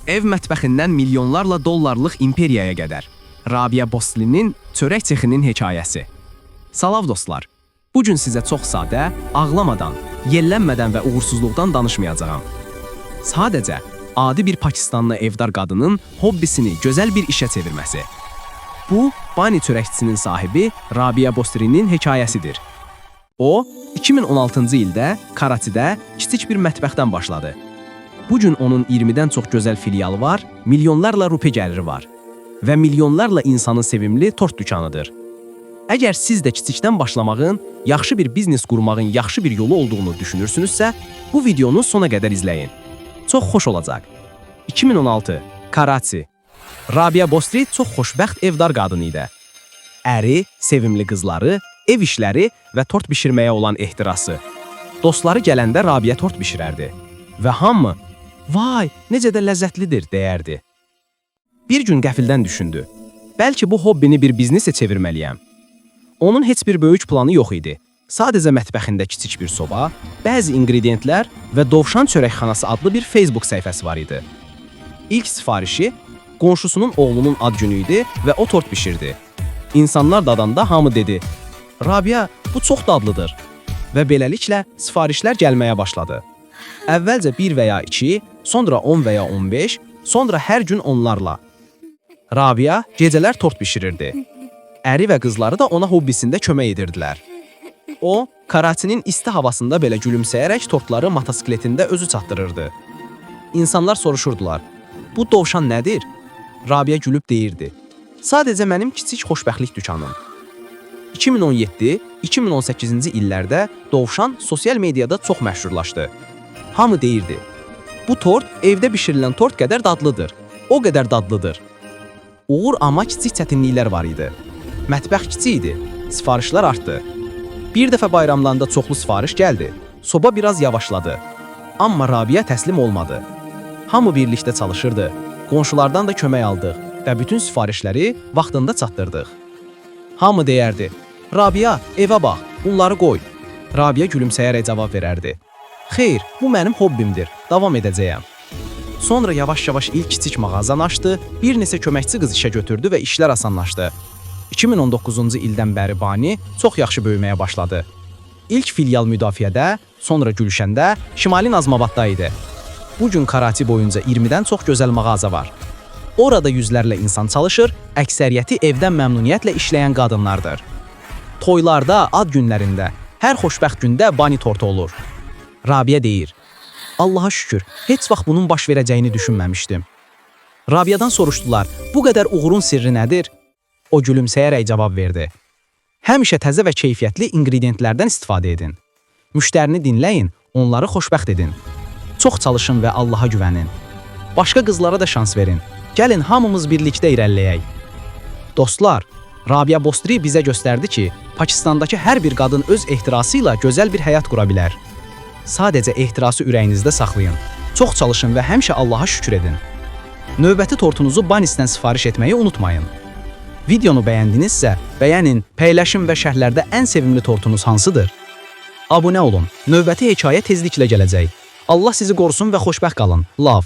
Ev mətbəxindən milyonlarla dollarlıq imperiyaya qədər. Rabia Boslinin çörək sexinin hekayəsi. Salam dostlar. Bu gün sizə çox sadə, ağlamadan, yellənmədən və uğursuzluqdan danışmayacağam. Sadəcə, adi bir Pakistanlı evdar qadının hobbisini gözəl bir işə çevirməsi. Bu, bani çörəkçisinin sahibi Rabia Boslinin hekayəsidir. O, 2016-cı ildə Karachidə kiçik bir mətbəxdən başladı. Bugün onun 20-dən çox gözəl filialı var, milyonlarla rupi gəliri var və milyonlarla insanın sevimli tort dükanıdır. Əgər siz də kiçikdən başlamağın, yaxşı bir biznes qurmağın yaxşı bir yolu olduğunu düşünürsünüzsə, bu videonu sona qədər izləyin. Çox xoş olacaq. 2016, Karachi. Rabia Bosri çox xoşbəxt evdar qadını idi. Əri, sevimli qızları, ev işləri və tort bişirməyə olan ehtirası. Dostları gələndə Rabia tort bişirərdi və hamı, "Vay, necə də ləzzətlidir" deyərdi. Bir gün qəfildən düşündü. Bəlkə bu hobbini bir biznesə çevirməliyəm. Onun heç bir böyük planı yox idi. Sadəcə mətbəxində kiçik bir soba, bəzi ingrediyentlər və Dovşan Çörəkxanası adlı bir Facebook səhifəsi var idi. İlk sifarişi qonşusunun oğlunun ad günü idi və o tort bişirdi. İnsanlar dadanda hamı dedi, "Rabia, bu çox dadlıdır." Və beləliklə sifarişlər gəlməyə başladı. Əvvəlcə 1 və ya 2, sonra 10 və ya 15, sonra hər gün onlarla. Rabia gecələr tort bişirirdi. Əri və qızları da ona hobbisində kömək edirdilər. O, Karachinin isti havasında belə gülümsəyərək tortları motosikletində özü çatdırırdı. İnsanlar soruşurdular, "Bu dovşan nədir?" Rabia gülüb deyirdi, "Sadəcə mənim kiçik xoşbəxtlik dükanım." 2017-2018-ci illərdə Dovşan sosial mediada çox məşhurlaşdı. Hamı deyirdi, "Bu tort evdə bişirilən tort qədər dadlıdır. O qədər dadlıdır." Uğur amma kiçik çətinliklər var idi. Mətbəx kiçik idi, sifarişlər artdı. Bir dəfə bayramlarında çoxlu sifariş gəldi. Soba biraz yavaşladı. Amma Rabia təslim olmadı. Hamı birlikdə çalışırdı. Qonşulardan da kömək aldıq və bütün sifarişləri vaxtında çatdırdıq. Hamı deyərdi, "Rabia, evə bax, bunları qoy." Rabia gülümsəyərək cavab verərdi, "Xeyr, bu mənim hobbimdir, davam edəcəyəm." Sonra yavaş-yavaş ilk kiçik mağazanı açdı, bir neçə köməkçi qız işə götürdü və işlər asanlaşdı. 2019-cu ildən bəri bani çox yaxşı böyüməyə başladı. İlk filial Müdafiədə, sonra Gülşəndə, Şimali Nazmabadda idi. Bugün Karachi boyunca 20-dən çox gözəl mağaza var. Orada yüzlərlə insan çalışır, əksəriyyəti evdən məmnuniyyətlə işləyən qadınlardır. Toylarda, ad günlərində, hər xoşbəxt gündə bani tortu olur. Rabia deyir, "Allaha şükür, heç vaxt bunun baş verəcəyini düşünməmişdim." Rabiadan soruşdular, "Bu qədər uğurun sirri nədir?" O gülümsəyərək cavab verdi, "Həmişə təzə və keyfiyyətli ingrediyentlərdən istifadə edin. Müştərini dinləyin, onları xoşbəxt edin. Çox çalışın və Allaha güvənin. Başqa qızlara da şans verin. Gəlin hamımız birlikdə irəliləyək." Dostlar, Rabia Bosri bizə göstərdi ki, Pakistandakı hər bir qadın öz ehtirası ilə gözəl bir həyat qura bilər. Sadəcə ehtirası ürəyinizdə saxlayın. Çox çalışın və həmişə Allaha şükür edin. Növbəti tortunuzu Banisdən sifariş etməyi unutmayın. Videonu bəyəndinizsə, bəyənin, paylaşın və şərhlərdə ən sevimli tortunuz hansıdır? Abunə olun. Növbəti hekayə tezliklə gələcək. Allah sizi qorusun və xoşbəxt qalın. Love.